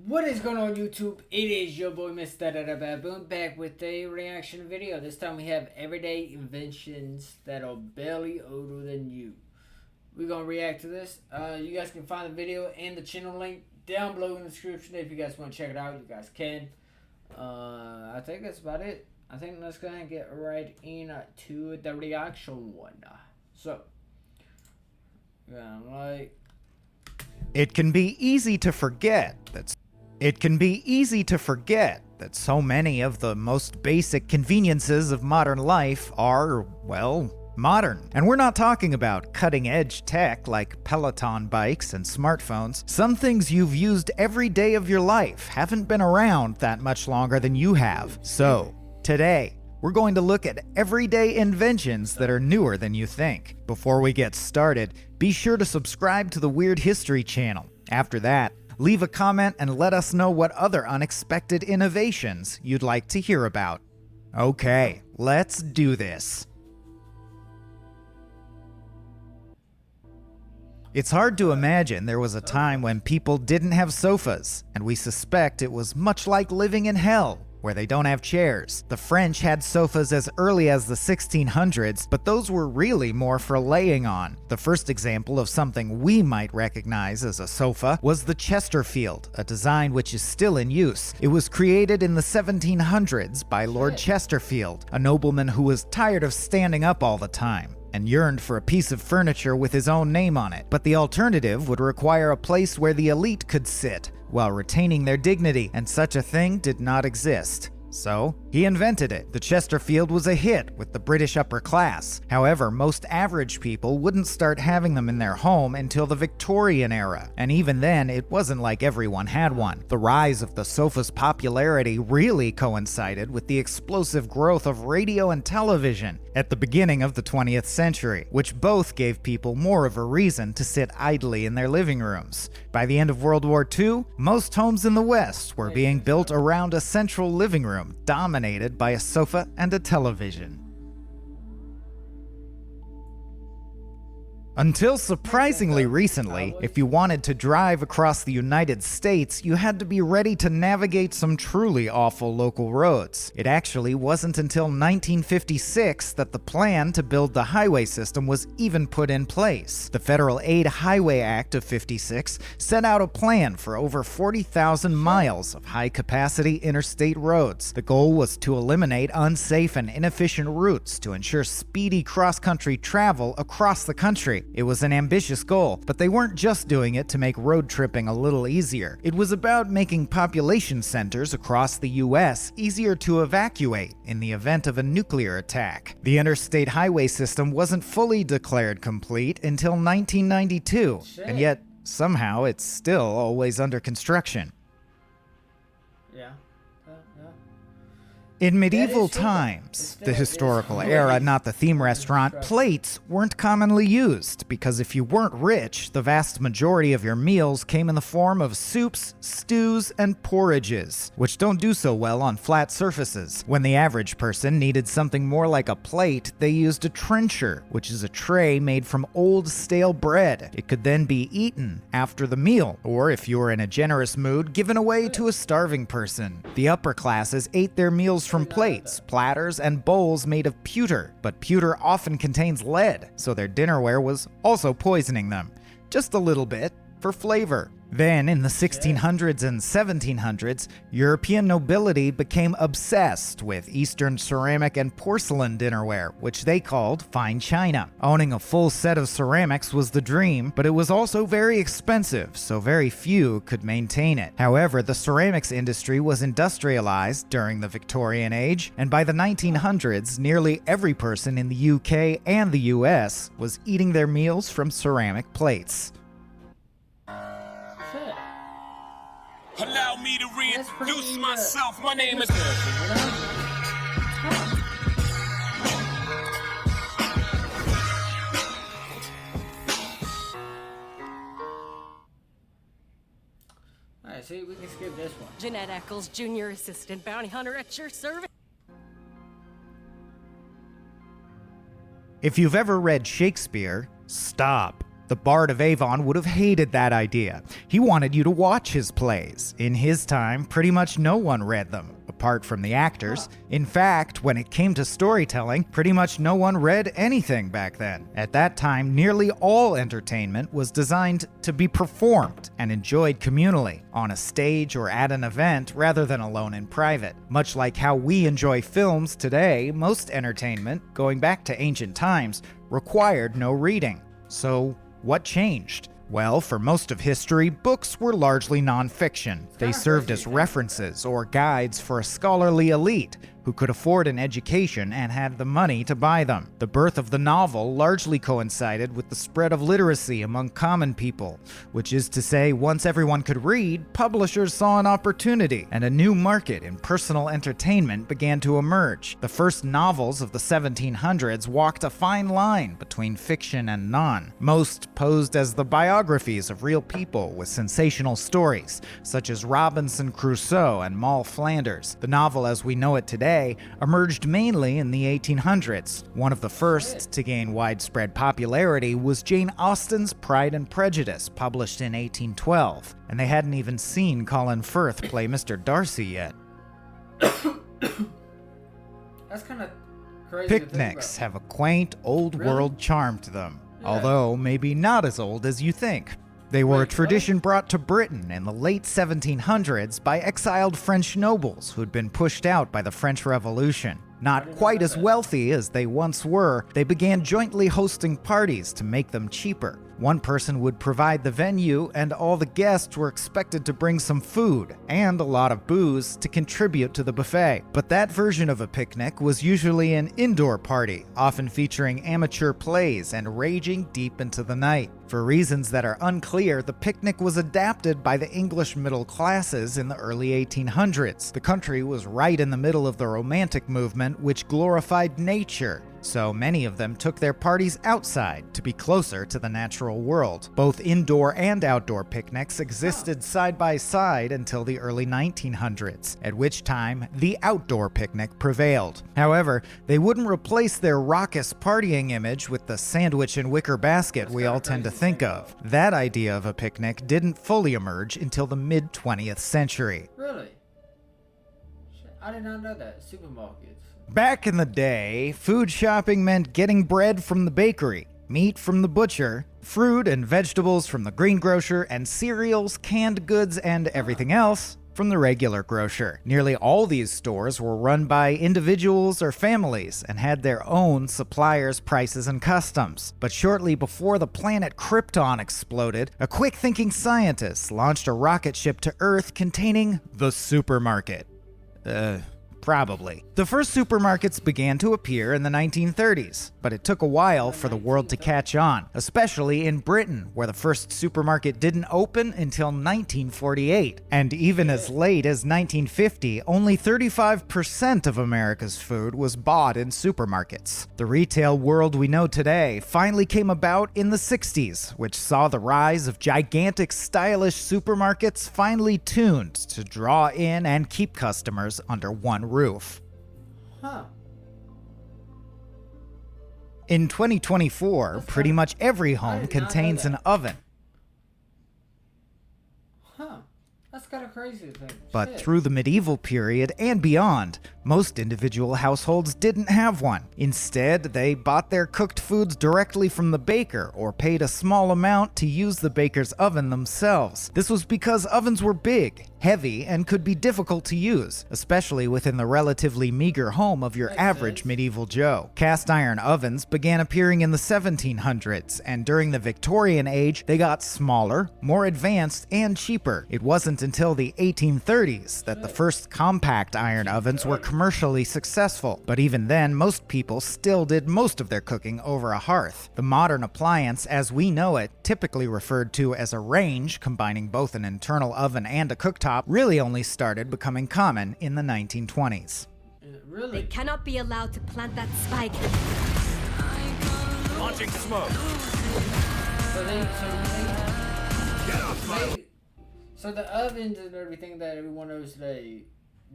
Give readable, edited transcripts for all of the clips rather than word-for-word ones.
What is going on YouTube? It is your boy MrBaboon back with a reaction video. This time we have everyday inventions that are barely older than you. We're going to react to this. You guys can find the video and the channel link down below in the description. If you guys want to check it out, you guys can. I think that's about it. I think let's go ahead and get right into the reaction one. So, It can be easy to forget that so many of the most basic conveniences of modern life are, well, modern. And we're not talking about cutting-edge tech like Peloton bikes and smartphones. Some things you've used every day of your life haven't been around that much longer than you have. So, today, we're going to look at everyday inventions that are newer than you think. Before we get started, be sure to subscribe to the Weird History channel. After that, leave a comment and let us know what other unexpected innovations you'd like to hear about. Okay, let's do this. It's hard to imagine there was a time when people didn't have sofas, and we suspect it was much like living in hell, where they don't have chairs. The French had sofas as early as the 1600s, but those were really more for laying on. The first example of something we might recognize as a sofa was the Chesterfield, a design which is still in use. It was created in the 1700s by Lord Chesterfield, a nobleman who was tired of standing up all the time and yearned for a piece of furniture with his own name on it. But the alternative would require a place where the elite could sit while retaining their dignity, and such a thing did not exist. So, he invented it. The Chesterfield was a hit with the British upper class. However, most average people wouldn't start having them in their home until the Victorian era, and even then, it wasn't like everyone had one. The rise of the sofa's popularity really coincided with the explosive growth of radio and television at the beginning of the 20th century, which both gave people more of a reason to sit idly in their living rooms. By the end of World War II, most homes in the West were being built around a central living room dominated by a sofa and a television. Until surprisingly recently, if you wanted to drive across the United States, you had to be ready to navigate some truly awful local roads. It actually wasn't until 1956 that the plan to build the highway system was even put in place. The Federal Aid Highway Act of '56 set out a plan for over 40,000 miles of high-capacity interstate roads. The goal was to eliminate unsafe and inefficient routes to ensure speedy cross-country travel across the country. It was an ambitious goal, but they weren't just doing it to make road tripping a little easier. It was about making population centers across the US easier to evacuate in the event of a nuclear attack. The interstate highway system wasn't fully declared complete until 1992, and yet somehow it's still always under construction. yeah. In medieval times, the historical era, not the theme restaurant, plates weren't commonly used because if you weren't rich, the vast majority of your meals came in the form of soups, stews, and porridges, which don't do so well on flat surfaces. When the average person needed something more like a plate, they used a trencher, which is a tray made from old stale bread. It could then be eaten after the meal, or if you were in a generous mood, given away to a starving person. The upper classes ate their meals from plates, platters, and bowls made of pewter, but pewter often contains lead, so their dinnerware was also poisoning them. Just a little bit, for flavor. Then, in the 1600s and 1700s, European nobility became obsessed with Eastern ceramic and porcelain dinnerware, which they called fine china. Owning a full set of ceramics was the dream, but it was also very expensive, so very few could maintain it. However, the ceramics industry was industrialized during the Victorian Age, and by the 1900s, nearly every person in the UK and the US was eating their meals from ceramic plates. Allow me to reintroduce myself. My name is. Alright, see, we can skip this one. Jeanette Eccles, Junior Assistant Bounty Hunter at your service. If you've ever read Shakespeare, stop. The Bard of Avon would have hated that idea. He wanted you to watch his plays. In his time, pretty much no one read them, apart from the actors. In fact, when it came to storytelling, pretty much no one read anything back then. At that time, nearly all entertainment was designed to be performed and enjoyed communally, on a stage or at an event rather than alone in private. Much like how we enjoy films today, most entertainment, going back to ancient times, required no reading. So, what changed? Well, for most of history, books were largely non-fiction. They served as references or guides for a scholarly elite who could afford an education and had the money to buy them. The birth of the novel largely coincided with the spread of literacy among common people, which is to say, once everyone could read, publishers saw an opportunity, and a new market in personal entertainment began to emerge. The first novels of the 1700s walked a fine line between fiction and non. Most posed as the biographies of real people with sensational stories, such as Robinson Crusoe and Moll Flanders. The novel as we know it today emerged mainly in the 1800s. One of the first to gain widespread popularity was Jane Austen's Pride and Prejudice, published in 1812, and they hadn't even seen Colin Firth play Mr. Darcy yet. That's kind of crazy. Picnics have a quaint, old-world charm to them, although maybe not as old as you think. They were a tradition brought to Britain in the late 1700s by exiled French nobles who'd been pushed out by the French Revolution. Not quite as wealthy as they once were, they began jointly hosting parties to make them cheaper. One person would provide the venue, and all the guests were expected to bring some food and a lot of booze to contribute to the buffet. But that version of a picnic was usually an indoor party, often featuring amateur plays and raging deep into the night. For reasons that are unclear, the picnic was adapted by the English middle classes in the early 1800s. The country was right in the middle of the Romantic movement, which glorified nature. So many of them took their parties outside to be closer to the natural world. Both indoor and outdoor picnics existed side by side until the early 1900s, at which time the outdoor picnic prevailed. However, they wouldn't replace their raucous partying image with the sandwich and wicker basket we all tend to think of. That idea of a picnic didn't fully emerge until the mid-20th century. Really? I did not know that. Supermarkets. Back in the day, food shopping meant getting bread from the bakery, meat from the butcher, fruit and vegetables from the greengrocer, and cereals, canned goods, and everything else from the regular grocer. Nearly all these stores were run by individuals or families and had their own suppliers, prices, and customs. But shortly before the planet Krypton exploded, a quick-thinking scientist launched a rocket ship to Earth containing the supermarket. Probably. The first supermarkets began to appear in the 1930s, but it took a while for the world to catch on, especially in Britain, where the first supermarket didn't open until 1948. And even as late as 1950, only 35% of America's food was bought in supermarkets. The retail world we know today finally came about in the 60s, which saw the rise of gigantic, stylish supermarkets finely tuned to draw in and keep customers under one roof. Huh. In 2024, pretty much every home contains an oven. Huh. That's kind of crazy to think. But through the medieval period and beyond, most individual households didn't have one. Instead, they bought their cooked foods directly from the baker or paid a small amount to use the baker's oven themselves. This was because ovens were big, heavy, and could be difficult to use, especially within the relatively meager home of your average medieval Joe. Cast iron ovens began appearing in the 1700s, and during the Victorian age, they got smaller, more advanced, and cheaper. It wasn't until the 1830s that the first compact iron ovens were commercially successful, but even then, most people still did most of their cooking over a hearth. The modern appliance, as we know it, typically referred to as a range, combining both an internal oven and a cooktop, really only started becoming common in the 1920s. Really? They cannot be allowed to plant that spike. Launching smoke. So the ovens and everything that everyone knows today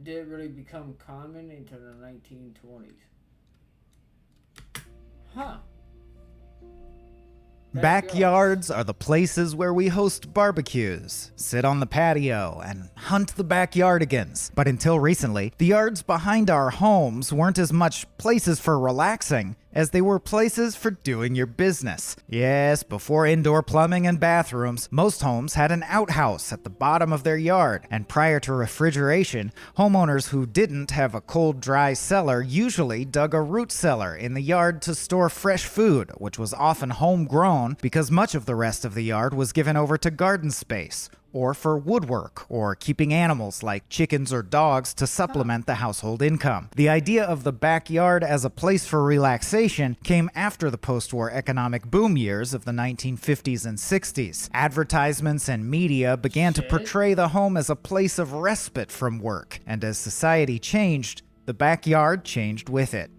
did really become common into the 1920s. Huh. Backyards are the places where we host barbecues, sit on the patio, and hunt the backyardigans. But until recently, the yards behind our homes weren't as much places for relaxing as they were places for doing your business. Yes, before indoor plumbing and bathrooms, most homes had an outhouse at the bottom of their yard, and prior to refrigeration, homeowners who didn't have a cold, dry cellar usually dug a root cellar in the yard to store fresh food, which was often homegrown because much of the rest of the yard was given over to garden space, or for woodwork, or keeping animals like chickens or dogs to supplement the household income. The idea of the backyard as a place for relaxation came after the post-war economic boom years of the 1950s and 60s. Advertisements and media began to portray the home as a place of respite from work, and as society changed, the backyard changed with it.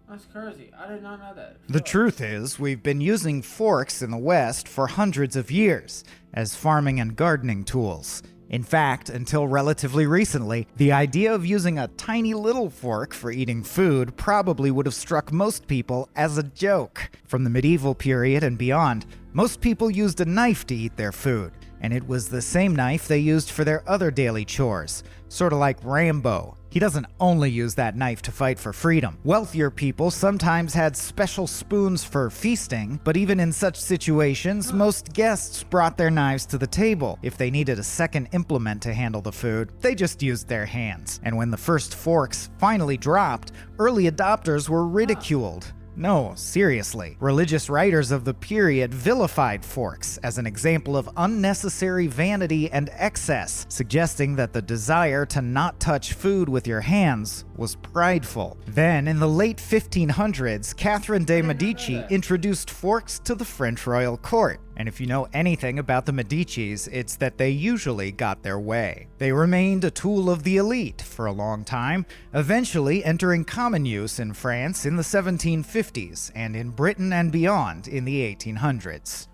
That's crazy. I did not know that. The truth is, we've been using forks in the West for hundreds of years as farming and gardening tools. In fact, until relatively recently, the idea of using a tiny little fork for eating food probably would have struck most people as a joke. From the medieval period and beyond, most people used a knife to eat their food, and it was the same knife they used for their other daily chores, sort of like Rambo. He doesn't only use that knife to fight for freedom. Wealthier people sometimes had special spoons for feasting, but even in such situations, most guests brought their knives to the table. If they needed a second implement to handle the food, they just used their hands. And when the first forks finally dropped, early adopters were ridiculed. No, seriously. Religious writers of the period vilified forks as an example of unnecessary vanity and excess, suggesting that the desire to not touch food with your hands was prideful. Then, in the late 1500s, Catherine de' Medici introduced forks to the French royal court. And if you know anything about the Medicis, it's that they usually got their way. They remained a tool of the elite for a long time, eventually entering common use in France in the 1750s and in Britain and beyond in the 1800s.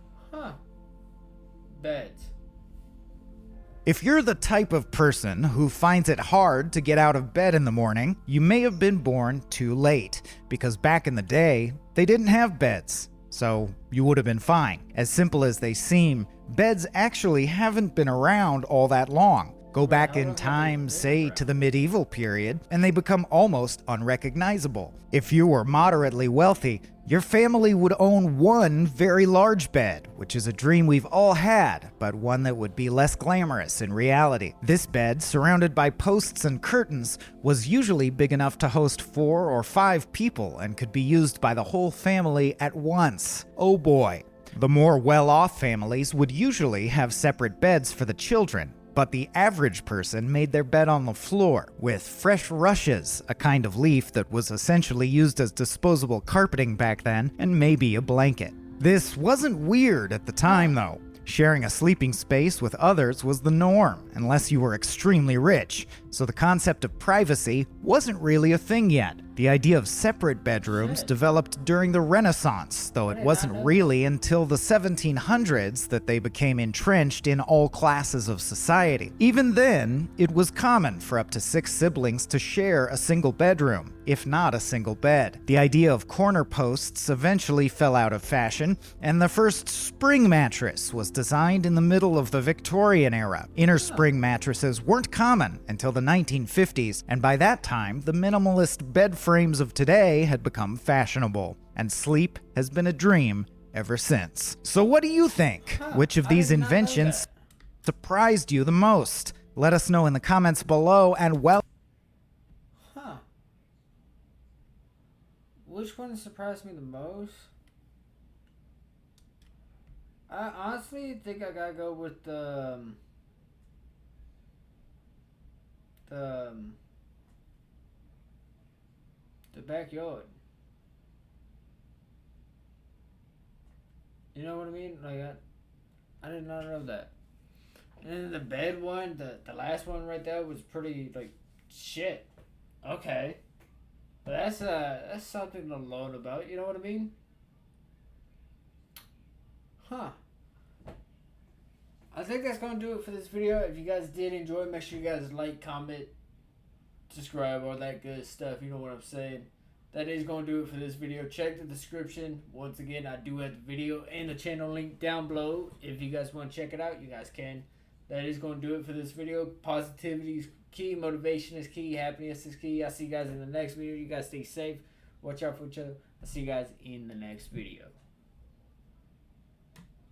Beds. If you're the type of person who finds it hard to get out of bed in the morning, you may have been born too late, because back in the day, they didn't have beds. So you would have been fine. As simple as they seem, beds actually haven't been around all that long. Go back in time, say, to the medieval period, and they become almost unrecognizable. If you were moderately wealthy, your family would own one very large bed, which is a dream we've all had, but one that would be less glamorous in reality. This bed, surrounded by posts and curtains, was usually big enough to host 4 or 5 people and could be used by the whole family at once. Oh boy. The more well-off families would usually have separate beds for the children, but the average person made their bed on the floor, with fresh rushes, a kind of leaf that was essentially used as disposable carpeting back then, and maybe a blanket. This wasn't weird at the time, though. Sharing a sleeping space with others was the norm, unless you were extremely rich, so the concept of privacy wasn't really a thing yet. The idea of separate bedrooms developed during the Renaissance, though it wasn't really until the 1700s that they became entrenched in all classes of society. Even then, it was common for up to 6 siblings to share a single bedroom, if not a single bed. The idea of corner posts eventually fell out of fashion, and the first spring mattress was designed in the middle of the Victorian era. Inner spring mattresses weren't common until the 1950s, and by that time, the minimalist bed frames of today had become fashionable, and sleep has been a dream ever since. So what do you think? Which of these inventions surprised you the most? Let us know in the comments below, and Which one surprised me the most? I honestly think I gotta go with the backyard. You know what I mean? Like I did not know that. And then the bed one, the last one right there was pretty like shit. Okay. But that's something to learn about, you know what I mean? I think that's gonna do it for this video. If you guys did enjoy, make sure you guys like, comment, subscribe, all that good stuff, you know what I'm saying. that is going to do it for this video. Check the description. Once again, I do have the video and the channel link down below. If you guys want to check it out, you guys can. That is going to do it for this video. Positivity is key. Motivation is key. Happiness is key. I'll see you guys in the next video. You guys stay safe. Watch out for each other. I'll see you guys in the next video.